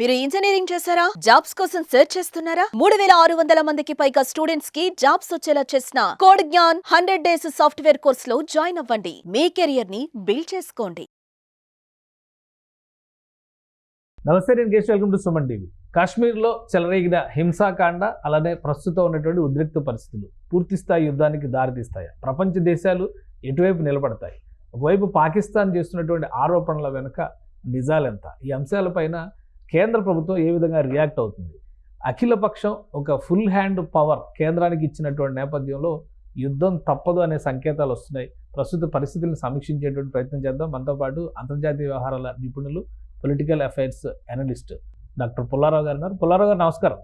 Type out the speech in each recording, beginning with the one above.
మీరు ఇంజనీరింగ్ చేశారా? జాబ్స్ కోసం సెర్చ్ చేస్తున్నారా? 3600 మందికి పైగా స్టూడెంట్స్ కి జాబ్స్ వచ్చేలా చేసిన code Gyan 100 days software course లో జాయిన్ అవ్వండి. మీ కెరియర్ ని బిల్డ్ చేసుకోండి. నమస్తే, నేను Keshav. Welcome to Suman TV. కాశ్మీర్లో చెలరేగిన హింసాకాండ, అలానే ప్రస్తుతం ఉన్నటువంటి ఉద్రిక్త పరిస్థితులు పూర్తి స్థాయి యుద్ధానికి దారితీస్తాయి. ప్రపంచ దేశాలు ఎటువైపు నిలబడతాయి? ఒకవైపు పాకిస్తాన్ చేస్తున్నటువంటి ఆరోపణల వెనుక నిజాలెంత? ఈ అంశాలపైన కేంద్ర ప్రభుత్వం ఏ విధంగా రియాక్ట్ అవుతుంది? అఖిలపక్షం ఒక ఫుల్ హ్యాండ్ పవర్ కేంద్రానికి ఇచ్చినటువంటి నేపథ్యంలో యుద్ధం తప్పదు అనే సంకేతాలు వస్తున్నాయి. ప్రస్తుత పరిస్థితులను సమీక్షించేటువంటి ప్రయత్నం చేద్దాం. మనతో పాటు అంతర్జాతీయ వ్యవహారాల నిపుణులు, political affairs analyst doctor Pullarao గారు ఉన్నారు. పుల్లారావు గారు నమస్కారం.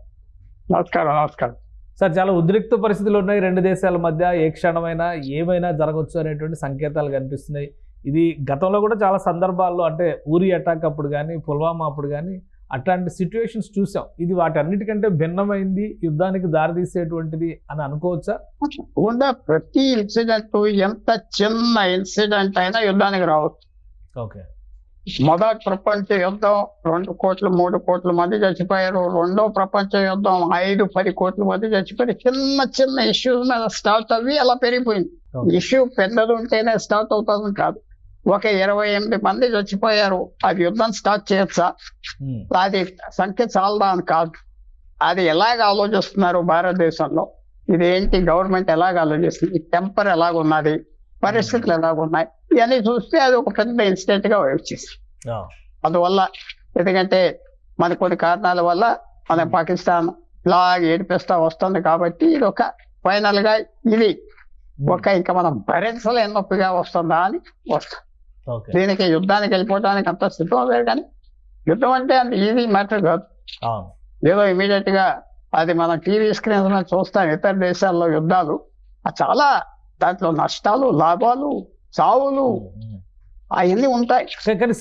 నమస్కారం సార్, చాలా ఉద్రిక్త పరిస్థితులు ఉన్నాయి రెండు దేశాల మధ్య. ఏ క్షణమైనా ఏమైనా జరగవచ్చు అనేటువంటి సంకేతాలు కనిపిస్తున్నాయి. ఇది గతంలో కూడా చాలా సందర్భాల్లో, అంటే ఊరి అటాక్ అప్పుడు కానీ, పుల్వామా అప్పుడు కానీ అట్లాంటి సిచ్యువేషన్స్ చూసాం. ఇది వాటన్నిటికంటే భిన్నమైంది, యుద్ధానికి దారితీసేటువంటిది అని అనుకోవచ్చా? ప్రతి ఇన్సిడెంట్, ఎంత చిన్న ఇన్సిడెంట్ అయినా యుద్ధానికి రావచ్చు. ఓకే. మొదటి ప్రపంచ యుద్ధం 2 కోట్లు 3 కోట్ల మంది చచ్చిపోయారు. రెండో ప్రపంచ యుద్ధం 5-10 కోట్ల మంది చచ్చిపోయారు. చిన్న చిన్న ఇష్యూస్ మీద స్టార్ట్ అవ్వి అలా పెరిగిపోయింది. ఇష్యూ పెద్దది ఉంటేనే స్టార్ట్ అవుతుంది కాదు. ఒక 28 మంది చచ్చిపోయారు, అది యుద్ధం స్టార్ట్ చేయొచ్చా? అది సంఖ్య చాలదా అని కాదు. అది ఎలాగ ఆలోచిస్తున్నారు భారతదేశంలో, ఇదేంటి గవర్నమెంట్ ఎలాగ ఆలోచిస్తుంది, టెంపర్ ఎలాగున్నది, పరిస్థితులు ఎలాగున్నాయి, ఇవన్నీ చూస్తే అది ఒక పెద్ద ఇన్సిడెంట్ గా వచ్చేసి, అందువల్ల ఎందుకంటే మన కొన్ని కారణాల వల్ల మన పాకిస్తాన్ ఇలాగ ఏడిపిస్తా వస్తుంది. కాబట్టి ఇది ఒక ఫైనల్ గా ఇది ఒక ఇంకా మనం భరించలేని నొప్పిగా వస్తుందా అని వస్తుంది. దీనికి యుద్ధానికి వెళ్ళిపోవడానికి అంత సిద్ధం లేదు. కానీ యుద్ధం అంటే అంత ఈజీ మ్యాటర్ కాదు. ఏదో ఇమీడియట్ గా అది మనం టీవీ స్క్రీన్స్ మీద చూస్తాం ఇతర దేశాల్లో యుద్ధాలు, చాలా దాంట్లో నష్టాలు, లాభాలు, చావులు అవన్నీ ఉంటాయి. కానీ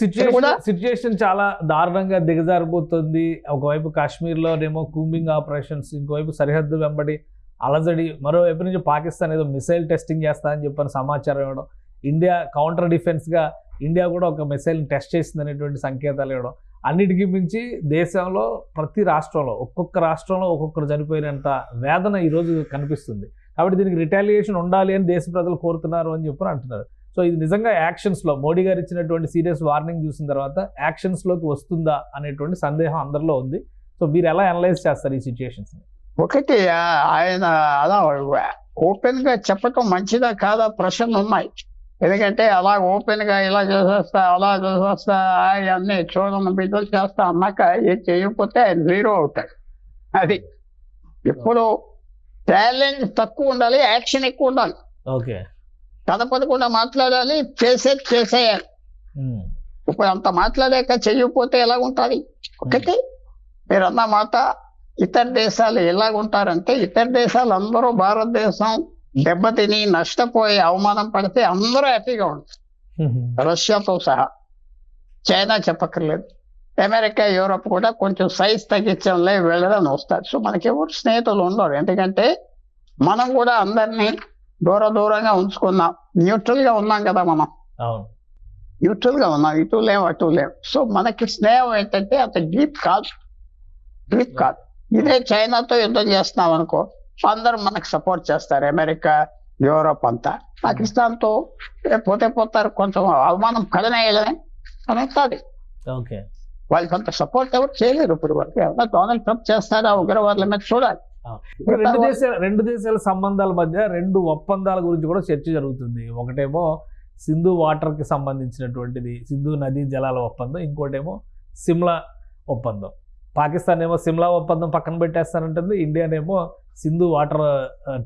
సిచ్యుయేషన్ చాలా దారుణంగా దిగజారిపోతుంది. ఒకవైపు కాశ్మీర్లోనేమో కూంబింగ్ ఆపరేషన్స్, ఇంకోవైపు సరిహద్దు వెంబడి అలజడి, మరోవైపు నుంచి పాకిస్తాన్ ఏదో మిసైల్ టెస్టింగ్ చేస్తా అని చెప్పని సమాచారం ఇవ్వడం, ఇండియా కౌంటర్ డిఫెన్స్గా ఇండియా కూడా ఒక మిసైల్ టెస్ట్ చేసింది అనేటువంటి సంకేతాలు ఇవ్వడం, అన్నిటికీ మించి దేశంలో ప్రతి రాష్ట్రంలో ఒక్కొక్క రాష్ట్రంలో ఒక్కొక్కరు చనిపోయినంత వేదన ఈరోజు కనిపిస్తుంది. కాబట్టి దీనికి రిటాలియేషన్ ఉండాలి అని దేశ ప్రజలు కోరుతున్నారు అని చెప్పని అంటున్నారు. సో ఇది నిజంగా యాక్షన్స్లో మోడీ గారు ఇచ్చినటువంటి సీరియస్ వార్నింగ్ చూసిన తర్వాత యాక్షన్స్లోకి వస్తుందా అనేటువంటి సందేహం అందరిలో ఉంది. సో మీరు ఎలా అనలైజ్ చేస్తారు ఈ సిచ్యుయేషన్స్ని? ఒకటి, ఆయన అలా ఓపెన్ గా చెప్పటం మంచిదా కాదా ప్రశ్నలు ఉన్నాయి. ఎందుకంటే అలా ఓపెన్ గా ఇలా చేసేస్తా, అలా చేసేస్తా, అవన్నీ చూడని బిడ్డలు చేస్తా అన్నాక ఏం చేయకపోతే ఆయన జీరో అవుతాడు. అది ఎప్పుడు ఛాలెంజ్ తక్కువ ఉండాలి, యాక్షన్ ఎక్కువ ఉండాలి. ఓకే. కదపడకుండా మాట్లాడాలి, చేసేయాలి. ఇప్పుడు అంత మాట్లాడాక చెయ్యకపోతే ఎలా ఉంటుంది? ఒకటి మీరు అన్న మాట, ఇతర దేశాలు ఎలాగుంటారంటే, ఇతర దేశాలు అందరూ భారతదేశం దెబ్బతిని నష్టపోయి అవమానం పడితే అందరూ హ్యాపీగా ఉంటారు, రష్యాతో సహా. చైనా చెప్పక్కర్లేదు, అమెరికా, యూరోప్ కూడా కొంచెం సైజ్ తగ్గించడంలే వెళ్ళదని వస్తారు. సో మనకి ఎవరు స్నేహితులు ఉండరు. ఎందుకంటే మనం కూడా అందరినీ దూరంగా ఉంచుకున్నాం, న్యూట్రల్ గా ఉన్నాం కదా. మనం న్యూట్రల్ గా ఉన్నాం, ఇటు లేవు అటు లేవు. సో మనకి స్నేహం ఏంటంటే అంత డీప్ కాదు. ఇదే చైనాతో యుద్ధం చేస్తున్నాం అనుకో, అందరూ మనకు సపోర్ట్ చేస్తారు, అమెరికా, యూరోప్ అంతా. పాకిస్తాన్ తో పోతారు, కొంచెం అవమానం కడనేయాలని అనేది. వాళ్ళకి అంత సపోర్ట్ ఎవరు చేయలేరు. ఇప్పుడు వరకు ఏమన్నా డొనాల్డ్ ట్రంప్ చేస్తాడా ఉగ్రవాదుల మీద చూడాలి. రెండు దేశాల సంబంధాల మధ్య 2 ఒప్పందాల గురించి కూడా చర్చ జరుగుతుంది. ఒకటేమో సింధు వాటర్ కి సంబంధించినటువంటిది, సింధు నదీ జలాల ఒప్పందం. ఇంకోటేమో సిమ్లా ఒప్పందం. పాకిస్తాన్ ఏమో సిమ్లా ఒప్పందం పక్కన పెట్టేస్తానంటుంది, ఇండియానేమో సింధు వాటర్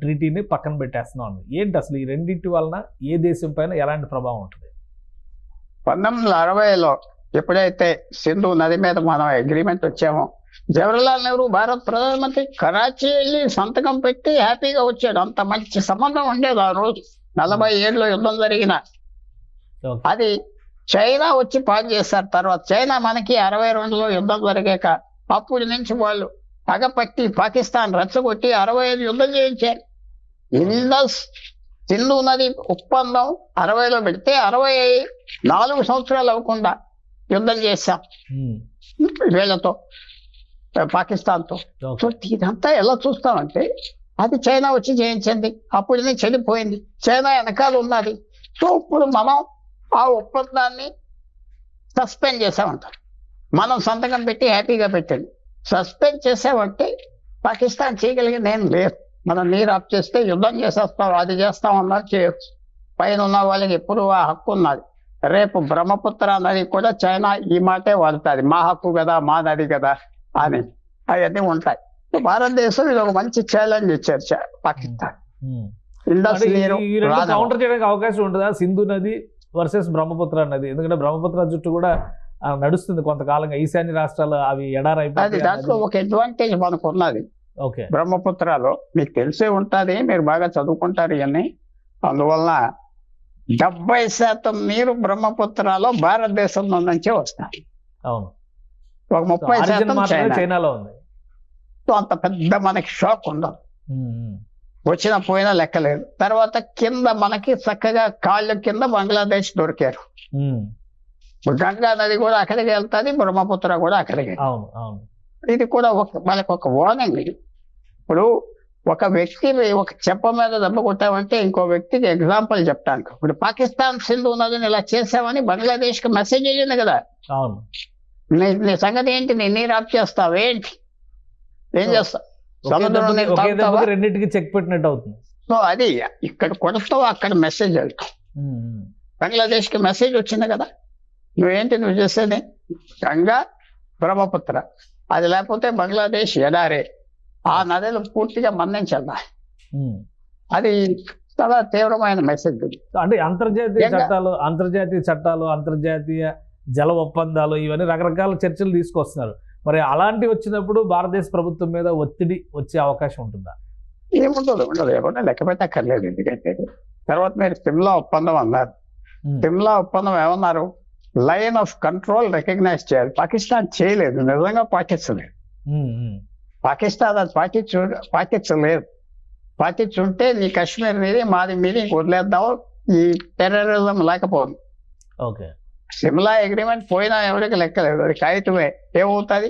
ట్రీటీని పక్కన పెట్టేస్తున్నాం అండి. ఏంటి అసలు ఈ రెండింటి వలన ఏ దేశం పైన ఎలాంటి ప్రభావం ఉంటుంది? 1960లో ఎప్పుడైతే సింధు నది మీద మనం అగ్రిమెంట్ వచ్చామో, జవహర్లాల్ నెహ్రూ భారత ప్రధానమంత్రి కరాచీ వెళ్ళి సంతకం పెట్టి హ్యాపీగా వచ్చాడు. అంత మంచి సంబంధం ఉండేది ఆ రోజు. 47లో యుద్ధం జరిగిన అది చైనా వచ్చి పాటు చేశారు. తర్వాత చైనా మనకి 62లో యుద్ధం జరిగాక అప్పటి నుంచి వాళ్ళు పగపట్టి పాకిస్తాన్ రెచ్చగొట్టి 65 యుద్ధం చేయించారు. ఇండస్ సింధు నది ఒప్పందం 60లో పెడితే 64 సంవత్సరాలు అవ్వకుండా యుద్ధం చేశాం. వీళ్ళతో, పాకిస్తాన్తో. సో ఓకే ఇదంతా ఎలా చూస్తామంటే అది చైనా వచ్చి జయించింది, అప్పుడు ఇది చెడిపోయింది, చైనా వెనకాల ఉన్నది. సో ఇప్పుడు మనం ఆ ఒప్పందాన్ని సస్పెండ్ చేసామంటారు. మనం సంతకం పెట్టి హ్యాపీగా పెట్టండి. సస్పెండ్ చేసామంటే పాకిస్తాన్ చేయగలిగింది ఏం లేదు. మనం నీరు ఆఫ్ చేస్తే యుద్ధం చేసేస్తాం, అది చేస్తాం అన్నారు, చేయొచ్చు. పైన ఉన్న వాళ్ళకి ఎప్పుడు ఆ హక్కు ఉన్నది. రేపు బ్రహ్మపుత్ర నది కూడా చైనా ఈ మాటే వాడుతుంది, మా హక్కు కదా, మా నది కదా అని. అవన్నీ ఉంటాయి. భారతదేశం ఇది ఒక మంచి ఛాలెంజ్ ఇచ్చారు పాకిస్తాన్. ఇండస్ నీరు ఈ రెండు రాదు. కౌంటర్ చేయడానికి అవకాశం ఉంటుందా, సింధు నది వర్సెస్ బ్రహ్మపుత్ర నది? ఎందుకంటే బ్రహ్మపుత్ర జుట్టు కూడా నడుస్తుంది కొంతకాలంగా, ఈశాన్య రాష్ట్రాలు అవి అది ఎడారైపోయి. దాంట్లో ఒక అడ్వాంటేజ్ మనకు ఉన్నది. ఓకే బ్రహ్మపుత్రలో మీకు తెలిసే ఉంటుంది, మీరు బాగా చదువుకుంటారు ఇవన్నీ. అందువలన 70% నీరు బ్రహ్మపుత్రలో భారతదేశం నుంచే వస్తాయి. అవును, ఒక 30% మాత్రమే చైనా. చైనాలో ఉంది. సో అంత పెద్ద మనకి షాక్ ఉండదు, ఉమ్. వచ్చిన పోయినా లెక్కలేదు. తర్వాత కింద మనకి చక్కగా కాళ్ళు కింద బంగ్లాదేశ్ దొరికారు. ఉమ్. గంగా నది కూడా అక్కడికి వెళ్తుంది, బ్రహ్మపుత్ర కూడా అక్కడికి. అవును అవును ఇది కూడా మనకు ఒక వార్నింగ్. ఇది ఇప్పుడు ఒక వ్యక్తి ఒక చెప్ప మీద దెబ్బ కొట్టామంటే ఇంకో వ్యక్తికి ఎగ్జాంపుల్ చెప్తాను. ఇప్పుడు పాకిస్తాన్ సింధు నదిని ఇలా చేసామని బంగ్లాదేశ్ కి మెసేజ్ అయ్యింది కదా, అవును. నీ సంగతి ఏంటి, నీ నీరు ఆఫ్ చేస్తావు ఏంటి, ఏం చేస్తావు, సముద్రం నీరు తాగుతావా? రెండింటికి చెక్ పెట్టినట్టు అవుతుంది. సో అది ఇక్కడ కొడతావు, అక్కడ మెసేజ్ వెళ్తావు. ఉమ్. బంగ్లాదేశ్ కి మెసేజ్ వచ్చింది కదా, నువ్వు చేసేది గంగా బ్రహ్మపుత్ర, అది లేకపోతే బంగ్లాదేశ్ ఎడారే, ఆ నదులు పూర్తిగా మన్నించాలి. ఉమ్. అది చాలా తీవ్రమైన మెసేజ్. అంటే అంతర్జాతీయ చట్టాలు, అంతర్జాతీయ జల ఒప్పందాలు, ఇవన్నీ రకరకాల చర్చలు తీసుకొస్తున్నారు. మరి అలాంటివి వచ్చినప్పుడు భారతదేశ ప్రభుత్వం మీద ఒత్తిడి వచ్చే అవకాశం ఉంటుందా? ఉండదు ఏమన్నా లెక్క పెట్టక్కర్లేదు. ఎందుకంటే తర్వాత మీరు సిమ్లా ఒప్పందం అన్నారు. సిమ్లా ఒప్పందం ఏమన్నారు, లైన్ ఆఫ్ కంట్రోల్ రికగ్నైజ్ చేయాలి. పాకిస్తాన్ చేయలేదు, నిజంగా పాటించలేదు. పాకిస్తాన్ అది పాటించలేదు. పాటించుంటే నీ కాశ్మీర్ మీది మాది మీది వదిలేద్దాం, ఈ టెర్రరిజం లేకపోదు. ఓకే సిమ్లా అగ్రిమెంట్ పోయినా ఎవరికి లెక్కలేదు, అది కాగితమే, ఏమవుతుంది,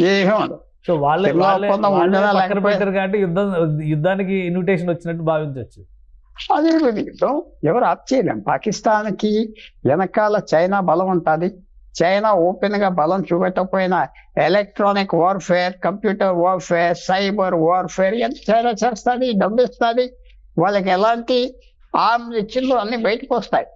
ఏమీ ఉండదు. సో వాళ్ళే సిమ్లా ఒప్పందం ఉండదా పక్కన లేకపోతే పెట్టారు కాబట్టి యుద్ధానికి ఇన్విటేషన్ వచ్చినట్టు భావించవచ్చు. అదే యుద్ధం ఎవరు ఆప్ చేయలేం. పాకిస్తాన్కి వెనకాల చైనా బలం ఉంటుంది. చైనా ఓపెన్ గా బలం చూపెట్టకపోయినా electronic warfare, computer warfare, cyber warfare ఎంత చైనా చేస్తుంది, డబ్బు ఇస్తుంది. వాళ్ళకి ఎలాంటి ఆర్మ్స్ ఇచ్చిందో అన్ని బయటకు వస్తాయి.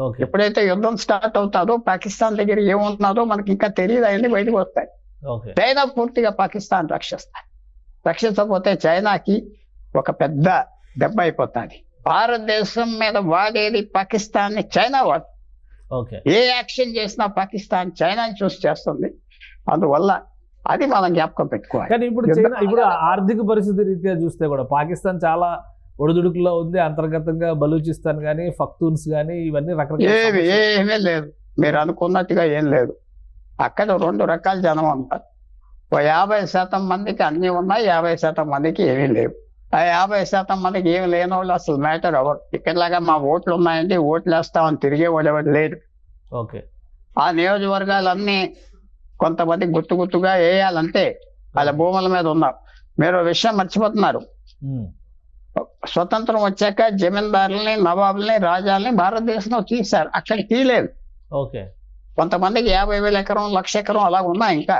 ఓకే ఎప్పుడైతే యుద్ధం స్టార్ట్ అవుతాదో పాకిస్తాన్ దగ్గర ఏమున్నదో మనకి ఇంకా తెలియదు, అవన్నీ బయటకు వస్తాయి. ఓకే చైనా పూర్తిగా పాకిస్తాన్ రక్షించకపోతే చైనాకి ఒక పెద్ద దెబ్బ అయిపోతుంది. భారతదేశం మీద వాడేది పాకిస్తాన్ ని చైనా వాడు. ఓకే ఏ యాక్షన్ చేసినా పాకిస్తాన్ చైనాని చూసి చేస్తుంది. అందువల్ల అది మనం జ్ఞాపకం పెట్టుకోవాలి. కానీ ఇప్పుడు ఆర్థిక పరిస్థితి రీత్యా చూస్తే కూడా పాకిస్తాన్ చాలా ఒడిదుడుకులో ఉంది. అంతర్గతంగా బలూచిస్తాన్ కానీ, పఖ్తూన్స్ కానీ, ఇవన్నీ రకరకాల ఏమీ లేదు, మీరు అనుకున్నట్టుగా ఏం లేదు. అక్కడ 2 రకాల జనం ఉంటారు. 50% మందికి అన్ని ఉన్నాయి, 50% మందికి ఏమీ లేవు. ఆ 50% మందికి ఏమి లేని వాళ్ళు అసలు మ్యాటర్ అవ్వరు. ఇక్కడలాగా మా ఓట్లు ఉన్నాయంటే ఓట్లు వేస్తామని తిరిగేవాడు ఎవరు లేడు. ఓకే ఆ నియోజకవర్గాలన్నీ కొంతమంది గుర్తుగా వేయాలంటే వాళ్ళ భూముల మీద ఉన్నారు. మీరు విషయం మర్చిపోతున్నారు, స్వతంత్రం వచ్చాక జమీందారుల్ని, నవాబుల్ని, రాజాలని భారతదేశంలో తీశారు, అక్కడ తీయలేదు. ఓకే కొంతమందికి 50,000 ఎకరం, 1,00,000 ఎకరం అలా ఉన్నాయి. ఇంకా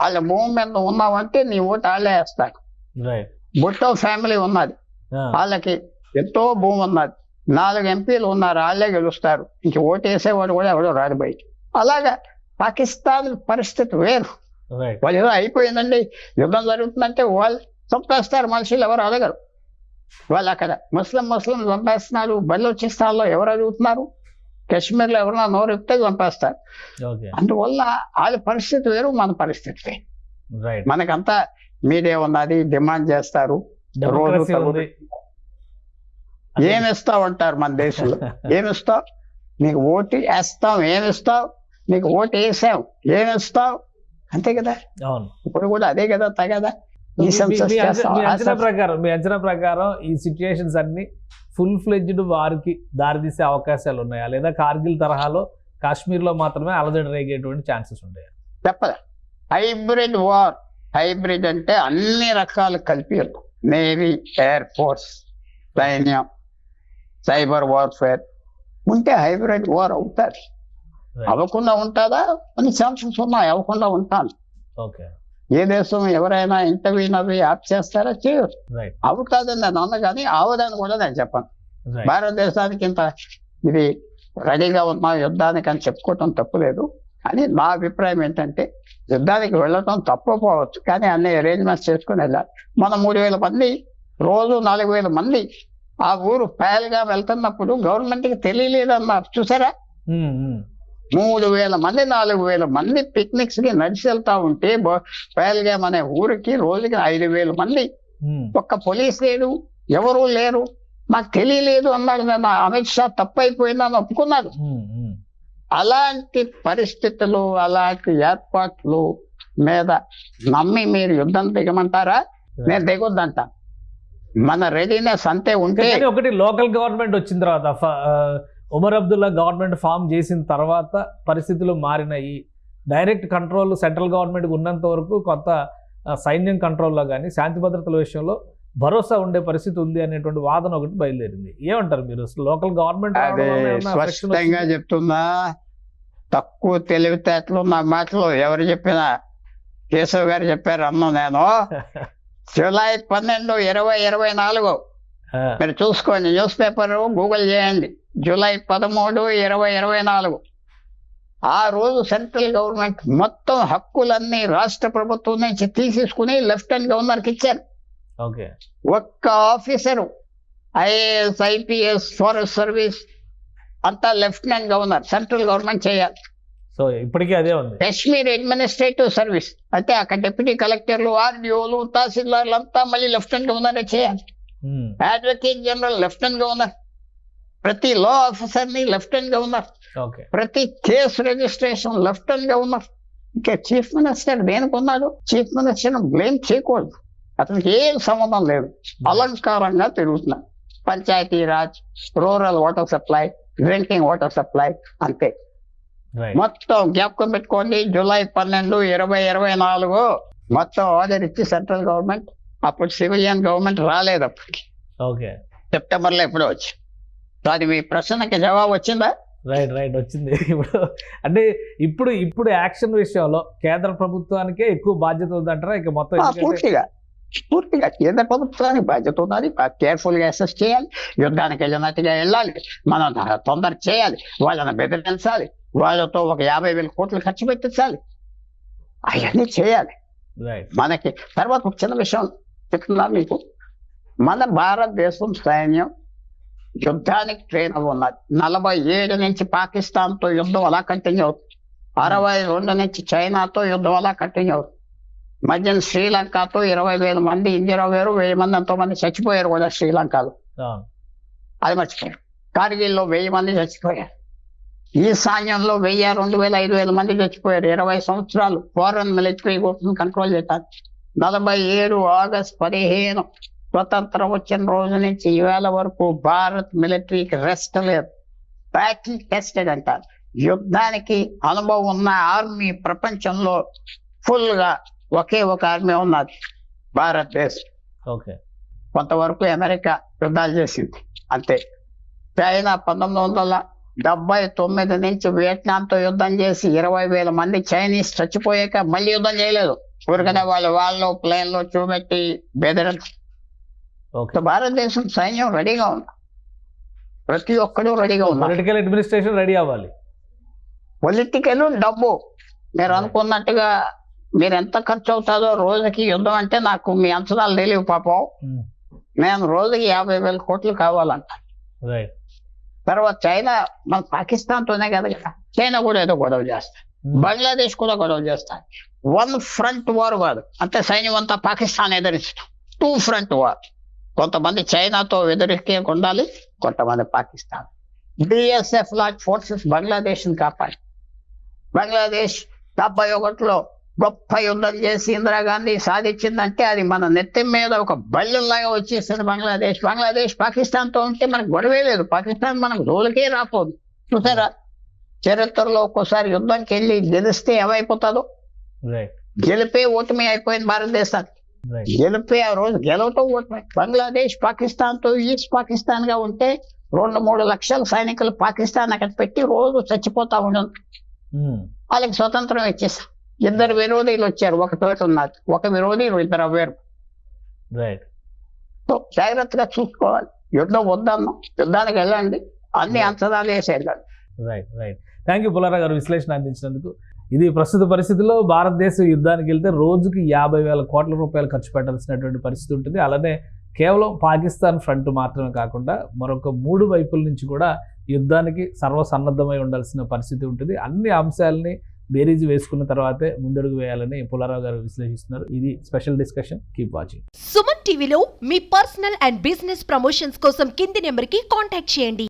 వాళ్ళ భూమి మీద ఉన్నావంటే నీ ఓటు వాళ్ళే వేస్తారు. భుట్టో ఫ్యామిలీ ఉన్నది, వాళ్ళకి ఎంతో భూమి ఉన్నది, 4 ఎంపీలు ఉన్నారు, వాళ్ళే గెలుస్తారు. ఇంక ఓటు వేసేవాడు కూడా ఎవడో రాడు బయట. అలాగా పాకిస్తాన్ పరిస్థితి వేరు. వాళ్ళు ఏదో అయిపోయిందండి, యుద్ధం జరుగుతుందంటే వాళ్ళు చంపేస్తారు, మనుషులు ఎవరు అడగరు. వాళ్ళు అక్కడ ముస్లిం చంపేస్తున్నారు. బలూచిస్తాన్లో ఎవరు అడుగుతున్నారు, కాశ్మీర్లో ఎవరన్నా నోరెప్తే చంపేస్తారు. అందువల్ల వాళ్ళ పరిస్థితి వేరు, మన పరిస్థితి వేరు. మనకంతా మీడియా ఉన్నది, డిమాండ్ చేస్తారు, రోజు ఏమిస్తావు అంటారు మన దేశంలో. ఏమిస్తావు, నీకు ఓటు వేస్తాం, ఏమిస్తావు, నీకు ఓటు వేసావు, ఏమిస్తావు, అంతే కదా. ఇప్పుడు కూడా అదే కదా తగదా. మీ అంచనా ప్రకారం ఈ సిచ్యుయేషన్స్ అన్ని ఫుల్ ఫ్లెడ్జ్డ్ వారికి దారితీసే అవకాశాలు ఉన్నాయా, లేదా కార్గిల్ తరహాలో కాశ్మీర్లో మాత్రమే అలజడి రేగేటువంటి ఛాన్సెస్ ఉంటాయా? చెప్పదా? Hybrid war. హైబ్రిడ్ అంటే అన్ని రకాలు కలిపి యుద్ధం. నేవీ, ఎయిర్ ఫోర్స్, సైన్యం, సైబర్ వార్ఫేర్ ఉంటే హైబ్రిడ్ వార్ అవుతుంది. అవ్వకుండా ఉంటుందా? కొన్ని ఛాన్సెస్ ఉన్నాయి, అవ్వకుండా ఉంటాను. ఓకే, ఏ దేశం ఎవరైనా ఇంటర్వ్యూని అవి ఆప్ చేస్తారా? చేయరు. రైట్, అవుతుందని నేను అన్న కానీ అవదని కూడా నేను చెప్పను. రైట్, భారతదేశానికి ఇంత ఇది రెడీగా ఉన్న యుద్ధానికి అని చెప్పుకోవటం తప్పులేదు. అని నా అభిప్రాయం ఏంటంటే యుద్ధానికి వెళ్ళటం తప్పపోవచ్చు, కానీ అన్ని అరేంజ్మెంట్స్ చేసుకుని వెళ్ళాలి. మనం 3,000 మంది, రోజు 4,000 మంది ఆ ఊరు పహల్గా వెళ్తున్నప్పుడు గవర్నమెంట్కి తెలియలేదన్నారు. చూసారా? 3,000 మంది, 4,000 మంది పిక్నిక్స్ కి నడిచి వెళ్తా ఉంటే పహల్గా అనే ఊరికి రోజుకి 5,000 మంది, ఒక్క పోలీస్ లేడు, ఎవరూ లేరు, మాకు తెలియలేదు అన్నాడు. నేను అమిత్ షా తప్పైపోయిందని ఒప్పుకున్నాడు. అలాంటి పరిస్థితులు, అలాంటి ఏర్పాట్లు మీద నమ్మి మీరు యుద్ధం దిగమంటారా? నేను దిగొద్దంట. మన రెడీనెస్ అంతే ఉంటే. ఒకటి లోకల్ గవర్నమెంట్ వచ్చిన తర్వాత ఉమర్ అబ్దుల్లా గవర్నమెంట్ ఫామ్ చేసిన తర్వాత పరిస్థితులు మారినాయి. డైరెక్ట్ కంట్రోల్ సెంట్రల్ గవర్నమెంట్కి ఉన్నంత వరకు కొత్త సైన్యం కంట్రోల్లో కానీ శాంతి భద్రతల విషయంలో భరోసా ఉండే పరిస్థితి ఉంది అనేటువంటి వాదన ఒకటి బయలుదేరింది. ఏమంటారు మీరు? లోకల్ గవర్నమెంట్ అదే స్పష్టంగా చెప్తున్నా, తక్కువ తెలివితేటలు నా మాటలు ఎవరు చెప్పినా కేశవ్ గారు చెప్పారు అన్నా. నేను జూలై 12, 2024 మీరు చూసుకోండి, న్యూస్ పేపర్ గూగుల్ చేయండి. జూలై 13, 2024 ఆ రోజు సెంట్రల్ గవర్నమెంట్ మొత్తం హక్కులన్నీ రాష్ట్ర ప్రభుత్వం నుంచి తీసేసుకుని లెఫ్టినెంట్ గవర్నర్కి ఇచ్చారు. ఓకే, ఒక్క officer IAS, IPS, forest service అంతా లెఫ్టినెంట్ గవర్నర్, సెంట్రల్ గవర్నమెంట్ చేయాలి. సో ఇప్పటికీ అదే ఉంది. కాశ్మీర్ అడ్మినిస్ట్రేటివ్ సర్వీస్ అంటే అక్కడ డిప్యూటీ కలెక్టర్లు, ఆర్డీఓలు, తహసీల్దార్లు అంతా మళ్ళీ లెఫ్టినెంట్ గవర్నరే చేయాలి. అడ్వకేట్ జనరల్ లెఫ్టినెంట్ గవర్నర్, ప్రతి లా ఆఫీసర్ని లెఫ్టినెంట్ గవర్నర్, ప్రతి కేసు రిజిస్ట్రేషన్ లెఫ్టినెంట్ గవర్నర్. ఇంకా చీఫ్ మినిస్టర్ దేనికున్నాడు? చీఫ్ మినిస్టర్ బ్లేమ్ చేయకూడదు, అతనికి ఏం సంబంధం లేదు, అలంకారంగా తిరుగుతున్నాడు. Panchayati raj, rural water supply, drinking water supply అంతే. మొత్తం జ్ఞాపకం పెట్టుకోండి, జూలై 12, 2024 మొత్తం ఆర్డర్ ఇచ్చి సెంట్రల్ గవర్నమెంట్, అప్పుడు సివిలియన్ గవర్నమెంట్ రాలేదు అప్పటికి. సెప్టెంబర్లో ఎప్పుడో వచ్చి. అది మీ ప్రశ్నకి జవాబు వచ్చిందా? రైట్ వచ్చింది. అంటే ఇప్పుడు యాక్షన్ విషయంలో కేంద్ర ప్రభుత్వానికే ఎక్కువ బాధ్యత ఉందంటారా? ఇక మొత్తం పూర్తిగా కేంద్ర ప్రభుత్వానికి బాధ్యత ఉన్నది. కేర్ఫుల్ గా అసెస్ చేయాలి, యుద్ధానికి వెళ్ళినట్టుగా వెళ్ళాలి, మనం తొందర చేయాలి, వాళ్ళని బెదిరించాలి, వాళ్ళతో ఒక 50,000 కోట్లు ఖర్చు పెట్టించాలి, అవన్నీ చేయాలి. మనకి తర్వాత ఒక చిన్న విషయం చెప్తున్నా మీకు. మన భారతదేశం సైన్యం యుద్ధానికి ట్రైన్ అవి ఉన్నది. 47 నుంచి పాకిస్తాన్తో యుద్ధం అలా కంటిన్యూ అవుతుంది. 62 నుంచి చైనాతో యుద్ధం అలా కంటిన్యూ అవుతుంది. మధ్యన శ్రీలంకతో 20,000 మంది ఇందిరా వేరు, 1000 మంది ఎంతో మంది చచ్చిపోయారు కూడా శ్రీలంకలో. అది మర్చిపోయారు. కార్గిల్లో 1000 మంది చచ్చిపోయారు. ఈశాన్యంలో 1000, 2,000, 5,000 మంది చచ్చిపోయారు. 20 సంవత్సరాలు ఫారెన్ మిలిటరీ గ్రూప్ని కంట్రోల్ చేయడానికి. 47 ఆగస్టు 15 స్వతంత్రం వచ్చిన రోజు నుంచి ఈవేళ వరకు భారత్ మిలిటరీకి రెస్ట్ లేదు. బ్యాటిల్ టెస్టెడ్ అంటారు. యుద్ధానికి అనుభవం ఉన్న ఆర్మీ ప్రపంచంలో ఫుల్ గా ఒకే ఒక ఆర్మీ ఉన్నది, భారతదేశం. కొంతవరకు అమెరికా యుద్ధాలు చేసింది అంతే. చైనా 1979 నుంచి వియట్నాంతో యుద్ధం చేసి 20,000 మంది చైనీస్ చచ్చిపోయాక మళ్ళీ యుద్ధం చేయలేదు. ఊరికనే వాళ్ళు ప్లేన్లో చూపెట్టి బెదిరించారు. భారతదేశం సైన్యం రెడీగా ఉంది, ప్రతి ఒక్కరూ రెడీగా ఉన్నారు. పొలిటికల్ అడ్మినిస్ట్రేషన్ రెడీ అవ్వాలి. పొలిటికల్ డబ్బు మీరు అనుకున్నట్టుగా మీరు ఎంత ఖర్చు అవుతుందో రోజుకి యుద్ధం అంటే నాకు మీ అంచనాలు తెలియవు పాపం. నేను రోజుకి 50,000 కోట్లు కావాలంట. తర్వాత చైనా మన పాకిస్తాన్తోనే కదా, చైనా కూడా ఏదో గొడవ చేస్తాయి, బంగ్లాదేశ్ కూడా గొడవ చేస్తాయి. 1 ఫ్రంట్ వార్ కాదు, అంటే సైన్యం అంతా పాకిస్తాన్ ఎదిరించడం. 2 front war. కొంతమంది చైనాతో ఎదురికే ఉండాలి, కొంతమంది పాకిస్తాన్. బిఎస్ఎఫ్ లాంటి ఫోర్సెస్ బంగ్లాదేశ్ ని కాపాడి. బంగ్లాదేశ్ 71లో గొప్ప యుద్ధం చేసి ఇందిరాగాంధీ సాధించిందంటే అది మన నెత్తి మీద ఒక బళ్ళలాగా వచ్చేసింది బంగ్లాదేశ్. పాకిస్తాన్తో ఉంటే మనకు గొడవే లేదు, పాకిస్తాన్ మనకు రోజులకే రాపోదు. చూసారా చరిత్రలో ఒక్కోసారి యుద్ధంకి వెళ్ళి గెలిస్తే ఏమైపోతుందో. రైట్ గెలిపే ఓటమి అయిపోయింది భారతదేశానికి. రైట్ గెలిపే ఆ రోజు గెలవటం ఓటమి. బంగ్లాదేశ్ పాకిస్తాన్ తో ఈస్ట్ పాకిస్తాన్ గా ఉంటే 2-3 లక్షల సైనికులు పాకిస్తాన్ అక్కడ పెట్టి రోజు చచ్చిపోతా ఉండదు. వాళ్ళకి స్వతంత్రం ఇచ్చేసాం. 2 విరోధీలు వచ్చారు, ఒక తోట ఉన్నది, ఒక విరోధి 2 అవ్వారు. రైట్ సో జాగ్రత్తగా చూసుకోవాలి. యుద్ధం వద్దన్నాం, యుద్ధానికి వెళ్ళండి, అన్ని అంచనాలు వేసి వెళ్ళండి. Right right thank you Pullarao గారు విశ్లేషణ అందించినందుకు. ఇది ప్రస్తుత పరిస్థితుల్లో భారతదేశం యుద్ధానికి వెళ్తే రోజుకి 50,000 కోట్ల రూపాయలు ఖర్చు పెట్టాల్సినటువంటి పరిస్థితి ఉంటుంది. అలానే కేవలం పాకిస్తాన్ ఫ్రంట్ మాత్రమే కాకుండా మరొక 3 వైపుల నుంచి కూడా యుద్ధానికి సర్వసన్నద్ధమై ఉండాల్సిన పరిస్థితి ఉంటుంది. అన్ని అంశాలని బేరీజు వేసుకున్న తర్వాతే ముందడుగు వేయాలని పుల్లారావు గారు విశ్లేషిస్తున్నారు. ఇది special discussion. Keep watching. Suman టీవీలో మీ పర్సనల్ అండ్ బిజినెస్ ప్రమోషన్స్ కోసం కింది నెంబర్కి కాంటాక్ట్ చేయండి.